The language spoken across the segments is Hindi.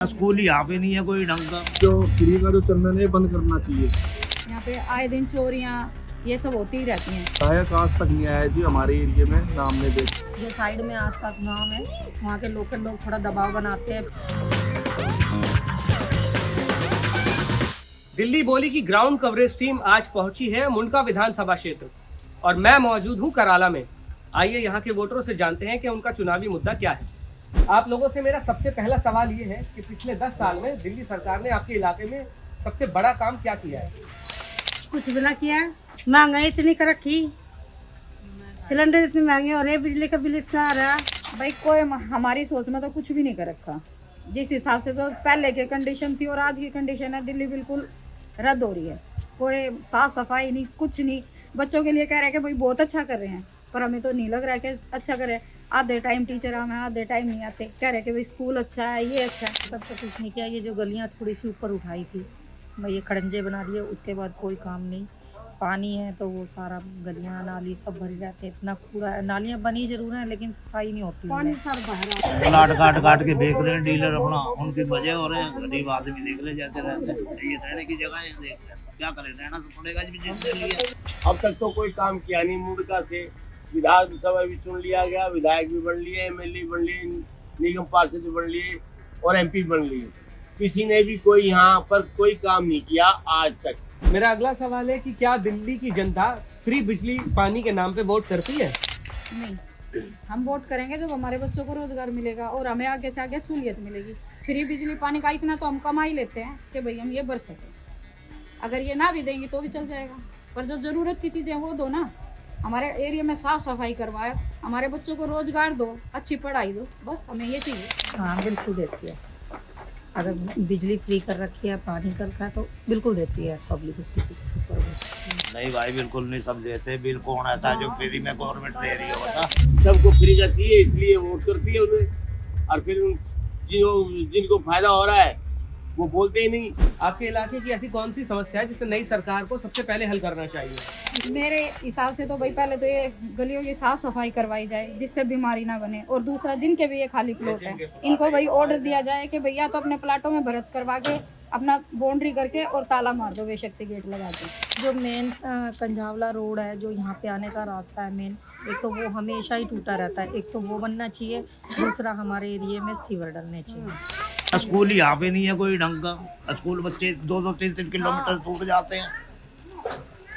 स्कूल यहाँ पे नहीं है कोई ढंग का। जो फ्री का जो चंदन है बंद करना चाहिए। यहाँ पे आए दिन चोरियाँ ये सब होती ही रहती हैं। सहायक आज तक नहीं आया जी हमारे एरिया में, नाम ने दे। जो साइड में आसपास गांव है वहाँ के लोकल लोग थोड़ा दबाव बनाते हैं। दिल्ली बोली की ग्राउंड कवरेज टीम आज पहुंची है मुंडका विधानसभा क्षेत्र और मैं मौजूद हूं कराला में। आइए यहां के वोटरों से जानते हैं कि उनका चुनावी मुद्दा क्या है। आप लोगों से मेरा सबसे पहला सवाल ये है कि पिछले 10 साल में दिल्ली सरकार ने आपके इलाके में सबसे बड़ा काम क्या किया है? कुछ भी ना किया, महंगाई इतनी कर रखी, सिलेंडर इतने महंगे हो रहे, बिजली का बिल इतना आ रहा। भाई कोई हमारी सोच में तो कुछ भी नहीं कर रखा। जिस हिसाब से जो पहले की कंडीशन थी और आज की कंडीशन है, दिल्ली बिल्कुल रद्द हो रही है। कोई साफ सफाई नहीं, कुछ नहीं। बच्चों के लिए कह रहे हैं कि भाई बहुत अच्छा कर रहे हैं, पर हमें तो नहीं लग रहा है कि अच्छा कर रहे हैं। आधे टाइम टीचर आए हैं, आधे टाइम नहीं आते। कह रहे हैं कि भाई स्कूल अच्छा है, ये अच्छा है। सब तो कुछ नहीं किया। ये जो गलियाँ थोड़ी सी ऊपर उठाई थी, भाई ये खड़ंजे बना दिए, उसके बाद कोई काम नहीं। पानी है तो वो सारा गलियाँ नाली सब भरी रहते हैं, इतना कूड़ा है। नालियाँ बनी जरूर हैं लेकिन सफाई नहीं होती। पानी सब बाहर प्लाट काट के बेच रहे हैं डीलर अपना, उनके मजे हो रहे हैं। गरीब आदमी देख ले जाते रहते हैं। ये रहने की जगह है, देख रहे हैं क्या करें, रहना तो पड़ेगा जी जिसके लिए। अब तक तो कोई काम किया नहीं। मुंडका से विधानसभा भी चुन लिया गया, विधायक भी बन लिए, एमएलए बन लिए, निगम पार्षद भी बन लिए और एमपी बन लिए। किसी ने भी कोई यहाँ पर कोई काम नहीं किया आज तक। मेरा अगला सवाल है कि क्या दिल्ली की जनता फ्री बिजली पानी के नाम पे वोट करती है? नहीं। हम वोट करेंगे जब हमारे बच्चों को रोजगार मिलेगा और हमें आगे से आगे सहूलियत मिलेगी। फ्री बिजली पानी का इतना तो हम कमा ही लेते हैं कि भाई हम ये भर सकें। अगर ये ना भी देंगे तो भी चल जाएगा, पर जो ज़रूरत की चीज़ें वो दो ना। हमारे एरिया में साफ़ सफाई करवाओ, हमारे बच्चों को रोजगार दो, अच्छी पढ़ाई दो, बस हमें ये चाहिए। हाँ बिल्कुल देती है। अगर बिजली फ्री कर रखी है, पानी कर रखा है तो बिल्कुल देती है पब्लिक उसके ऊपर। नहीं भाई बिल्कुल नहीं, सब देते। बिल कौन ऐसा जो फ्री में गवर्नमेंट दे रही होता। सबको फ्री का चाहिए इसलिए वोट करती है उन्हें, और फिर जिनको फायदा हो रहा है वो बोलते ही नहीं। आपके इलाके की ऐसी कौन सी समस्या है जिसे नई सरकार को सबसे पहले हल करना चाहिए? मेरे हिसाब से तो भाई पहले तो ये गलियों की साफ सफाई करवाई जाए जिससे बीमारी ना बने, और दूसरा जिनके भी ये खाली प्लॉट है इनको भाई ऑर्डर दिया जाए कि भैया तो अपने प्लाटों में भरत करवा के अपना बाउंड्री करके और ताला मार दो, बेशक से गेट लगा दो। जो मेन कंझावला रोड है, जो यहाँ पे आने का रास्ता है मेन, एक तो वो हमेशा ही टूटा रहता है। एक तो वो बनना चाहिए, दूसरा हमारे एरिया में सीवर डलने चाहिए। स्कूल यहाँ पे नहीं है कोई ढंग का। स्कूल बच्चे 2-3 किलोमीटर दूर जाते हैं।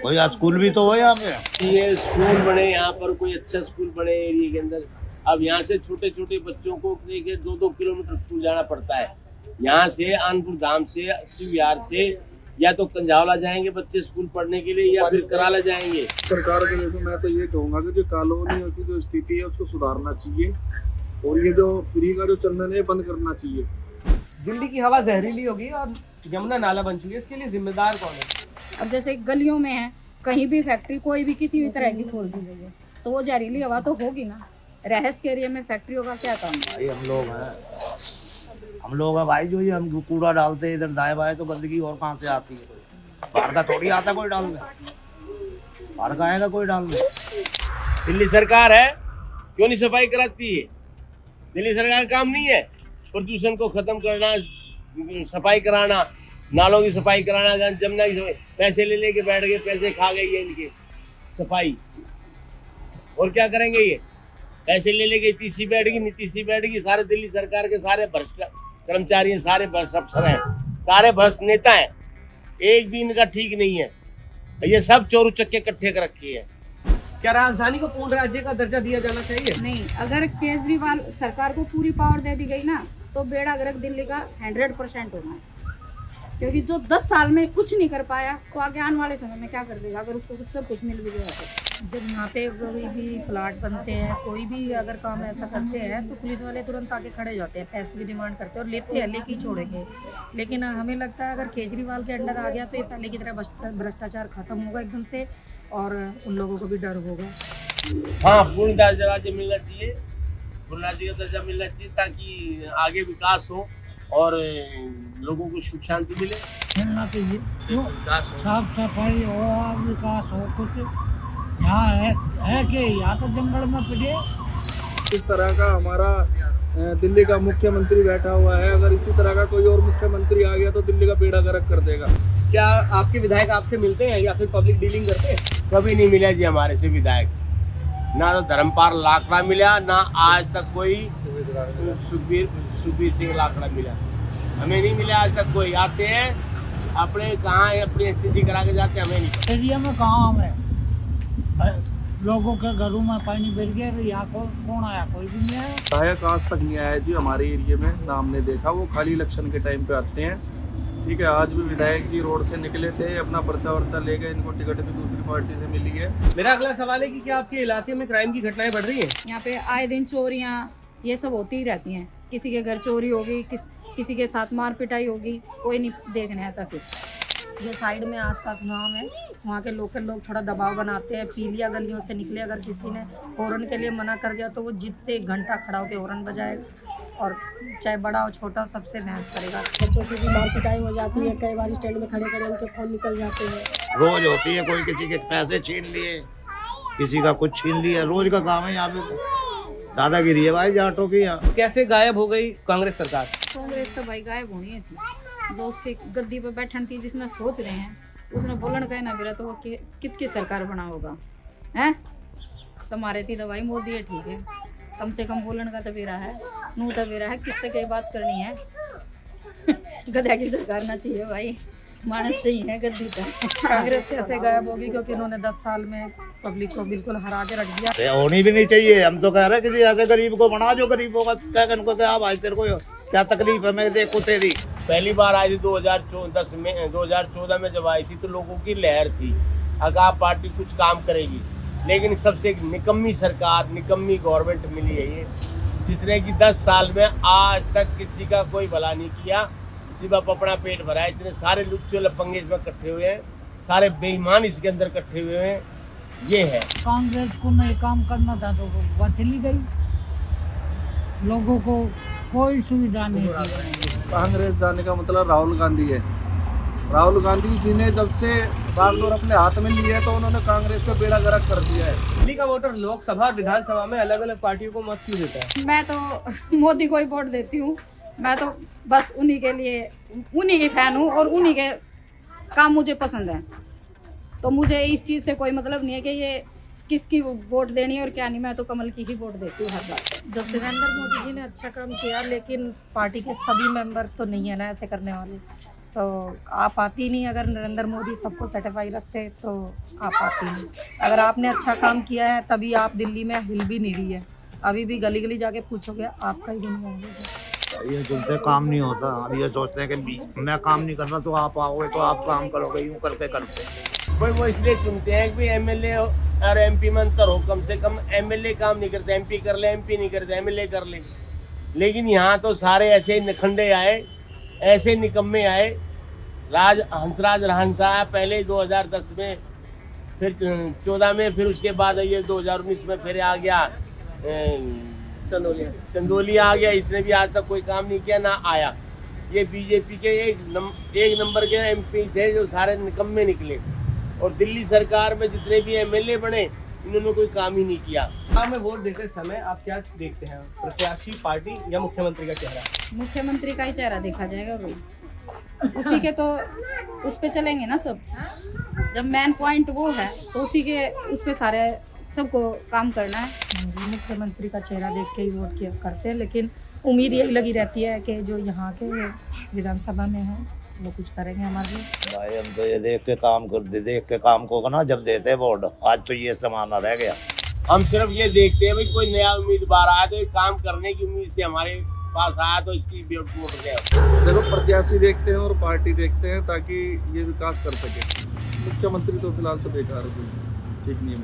कोई स्कूल भी तो हो यहाँ पे। ये स्कूल बने यहाँ पर, कोई अच्छा स्कूल बने एरिया के अंदर। अब यहाँ से छोटे छोटे बच्चों को 2-2 किलोमीटर स्कूल जाना पड़ता है। यहाँ से अनपुर धाम से, शिव विहार से या तो कंझावला जाएंगे बच्चे स्कूल पढ़ने के लिए, या फिर कराला जाएंगे। सरकार को देखो, मैं तो ये कहूँगा कि जो कॉलोनियों की जो स्थिति है उसको सुधारना चाहिए, और ये जो फ्री का जो चंदन है बंद करना चाहिए। दिल्ली की हवा जहरीली होगी और यमुना नाला बन चुकी है, इसके लिए जिम्मेदार कौन है? अब जैसे गलियों में है, कहीं भी फैक्ट्री कोई भी किसी भी तरह की खोल दी गई है तो वो जहरीली हवा तो होगी ना। रहस के एरिया में फैक्ट्रियों का क्या काम है? भाई हम लोग हैं भाई, जो ये हम कूड़ा डालते हैं इधर दाएं बाएं, तो गंदगी और कहाँ से आती है? बाहर का थोड़ी आता कोई डालने, बाहर का आएगा कोई डालने। दिल्ली सरकार है, क्यों नहीं सफाई कराती है? दिल्ली सरकार का काम नहीं है प्रदूषण को खत्म करना, सफाई कराना, नालों की सफाई कराना, जमुना की सफाई। पैसे ले लेके बैठ गए, पैसे खा गई है इनके सफाई। और क्या करेंगे ये? पैसे ले लेके तीसरी बैठ गई, नीतीसी बैठ गई। सारे दिल्ली सरकार के सारे भ्रष्ट कर्मचारी हैं, सारे भ्रष्ट अफसर हैं, सारे भ्रष्ट नेता हैं। एक भी इनका ठीक नहीं है। ये सब चोर उचक्के इकट्ठे कर रखे हैं। क्या राजधानी को पूर्ण राज्य का दर्जा दिया जाना चाहिए? नहीं, अगर केजरीवाल सरकार को पूरी पावर दे दी गई ना तो बेड़ा गर्क दिल्ली का 100% होना है। क्योंकि जो 10 साल में कुछ नहीं कर पाया तो आगे आने वाले समय में क्या कर देगा अगर उसको सब कुछ मिल भी गया तो। जब यहाँ पे कोई भी प्लाट बनते हैं, कोई भी अगर काम ऐसा करते हैं तो पुलिस वाले तुरंत आके खड़े जाते हैं, पैसे भी डिमांड करते हैं और लेते हैं, लेके ही छोड़ेंगे। लेकिन हमें लगता है अगर केजरीवाल के अंडर आ गया तो ये पहले की तरह भ्रष्टाचार खत्म होगा एकदम से, और उन लोगों को भी डर होगा। हाँ, पूर्ण दर्जा मिलना चाहिए, पूर्ण राज्य का दर्जा मिलना चाहिए, ताकि आगे विकास हो और लोगों को सुख शांति मिले। मिलना चाहिए, क्यों विकास हो। साफ सफाई हो और विकास हो। कुछ यहाँ है कि यहाँ तो जंगल में पड़े। इस तरह का हमारा दिल्ली का मुख्यमंत्री बैठा हुआ है, अगर इसी तरह का कोई और मुख्यमंत्री आ गया तो दिल्ली का बेड़ा गर्क कर देगा। क्या आपके विधायक आपसे मिलते हैं या फिर पब्लिक डीलिंग करते हैं? कभी नहीं मिला जी हमारे से विधायक, ना तो धर्मपाल लाकड़ा मिला, ना आज तक कोई सुखबीर सिंह लाकड़ा मिला, हमें नहीं मिला आज तक कोई। आते हैं अपने कहाँ अपनी स्थिति करा के जाते हैं, हमें नहीं। एरिया में कहाँ है, लोगों के घरों में पानी भर गया, यहाँ कौन आया, कोई भी नहीं आया। विधायक आज तक नहीं आया जी हमारे एरिया में, ना हमने देखा। वो खाली इलेक्शन के टाइम पे आते हैं। ठीक है, आज भी विधायक जी रोड से निकले थे, अपना पर्चा वर्चा ले गए, इनको टिकट भी दूसरी पार्टी से मिली है। मेरा अगला सवाल है कि क्या आपके इलाके में क्राइम की घटनाएं बढ़ रही हैं? यहाँ पे आए दिन चोरियाँ ये सब होती ही रहती हैं। किसी के घर चोरी होगी, किसी के साथ मार पिटाई होगी, कोई नहीं देखने आता। फिर जो साइड में आसपास गांव है वहाँ के लोकल लोग थोड़ा दबाव बनाते हैं। पीलिया गलियों से निकले, अगर किसी ने हॉर्न के लिए मना कर दिया तो वो जिद से 1 घंटा खड़ा होकर हॉर्न बजाएगा, और चाहे बड़ा हो छोटा हो सबसे बहस करेगा। बच्चों की भी मार पिटाई हो जाती है, कई बार स्टैंड में खड़े खड़े उनके फोन निकल जाते हैं। रोज होती है, कोई किसी के पैसे छीन लिए, किसी का कुछ छीन लिया, रोज का काम है यहाँ पे। दादागिरी है भाई जाटों की यहाँ। कैसे गायब हो गई कांग्रेस सरकार? कांग्रेस तो भाई गायब होनी है थी। जो उसके गद्दी पे बैठन थी, जिसने सोच रहे हैं उसने बोलन का ना मेरा तो वो कितकी सरकार बना होगा हैं। तुम्हारे थी दवाई मोदी है, ठीक है, कम से कम बोलन का तबेरा है, नू तबेरा है, किस तक बात करनी है। गधा की सरकार ना चाहिए भाई, मानस चाहिए गद्दी का। कांग्रेस कैसे गायब होगी, क्योंकि इन्होंने 10 साल में पब्लिक को बिल्कुल हरा के रख दिया। होनी भी नहीं चाहिए। हम तो कह रहे हैं किसी ऐसे गरीब को बना जो गरीब होगा, क्या भाई तेरे को क्या तकलीफ है, मैं देखो तेरी। पहली बार आई थी 2014 में जब आई थी तो लोगों की लहर थी, अगर आप पार्टी कुछ काम करेगी, लेकिन सबसे निकम्मी सरकार, निकम्मी गवर्नमेंट मिली है ये, जिसने कि 10 साल में आज तक किसी का कोई भला नहीं किया, सिर्फ अपना पेट भरा है। इतने सारे लुच्चे लफंगे इसमें इकट्ठे हुए हैं, सारे बेईमान इसके अंदर इकट्ठे हुए हैं, ये है। कांग्रेस को नहीं काम करना था तो वो चली गई, लोगों को कोई सुविधा नहीं थी। कांग्रेस जाने का मतलब राहुल गांधी है। राहुल गांधी जी ने जब से बागडोर अपने हाथ में ली है तो उन्होंने कांग्रेस का बेड़ा गर्क कर दिया है। दिल्ली का वोटर लोकसभा और विधानसभा में अलग अलग पार्टियों को मत क्यों देता है? मैं तो मोदी को ही वोट देती हूँ। मैं तो बस उन्हीं के लिए, उन्हीं की फैन हूँ और उन्हीं के काम मुझे पसंद है। तो मुझे इस चीज़ से कोई मतलब नहीं है कि ये किसकी वोट देनी है और क्या नहीं। मैं तो कमल की ही वोट देती हूँ हर बार। जब से नरेंद्र मोदी जी ने अच्छा काम किया, लेकिन पार्टी के सभी मेंबर तो नहीं है ना ऐसे करने वाले, तो आप आती नहीं। अगर नरेंद्र मोदी सबको सेटिफाई रखते तो आप आती नहीं। अगर आपने अच्छा काम किया है तभी आप दिल्ली में हिल भी नहीं रही है। अभी भी गली गली जाके पूछोगे आपका ही गुण गाएंगे। ये जुलते काम नहीं होता। अब ये सोचते हैं कि मैं काम नहीं कर रहा तो आप आओगे तो आप काम करोगे, यूँ करके करते। भाई वो इसलिए चुनते हैं कि एमएलए और एमपी में अंतर हो, कम से कम एमएलए काम नहीं करते, एमपी कर ले, एमपी नहीं करते, एमएलए कर ले। लेकिन यहाँ तो सारे ऐसे निखंडे आए, ऐसे निकम्मे आए। हंसराज हंसा पहले 2010 में, फिर 14 में, फिर उसके बाद ये 2019 में फिर आ गया चंदोलिया आ गया। इसने भी आज तक कोई काम नहीं किया ना आया। ये बीजेपी के एक नंबर के एमपी थे जो सारे निकम्मे निकले, और दिल्ली सरकार में जितने भी एमएलए बने इन्होंने कोई काम ही नहीं किया। चुनाव में वोट देते समय आप क्या देखते हैं, प्रत्याशी, पार्टी या मुख्यमंत्री का चेहरा? मुख्यमंत्री का ही चेहरा देखा जाएगा भाई, उसी के तो उस पे चलेंगे ना सब। जब मेन पॉइंट वो है तो उसी के उस पे सारे सबको काम करना है। मुख्यमंत्री का चेहरा देख के ही वोट किया करते हैं, लेकिन उम्मीद यही लगी रहती है कि जो यहाँ के विधानसभा में है वो कुछ करेंगे हमारे लिए। भाई हम तो ये देख के काम को ना जब देते वोट, आज तो ये जमाना रह गया। हम सिर्फ ये देखते हैं भाई कोई नया उम्मीदवार आया तो काम करने की उम्मीद से हमारे पास आया तो इसकी वोट गया। देखो प्रत्याशी देखते हैं और पार्टी देखते हैं ताकि ये विकास कर सके। मुख्यमंत्री तो फिलहाल तो बेकार है, ठीक नहीं है।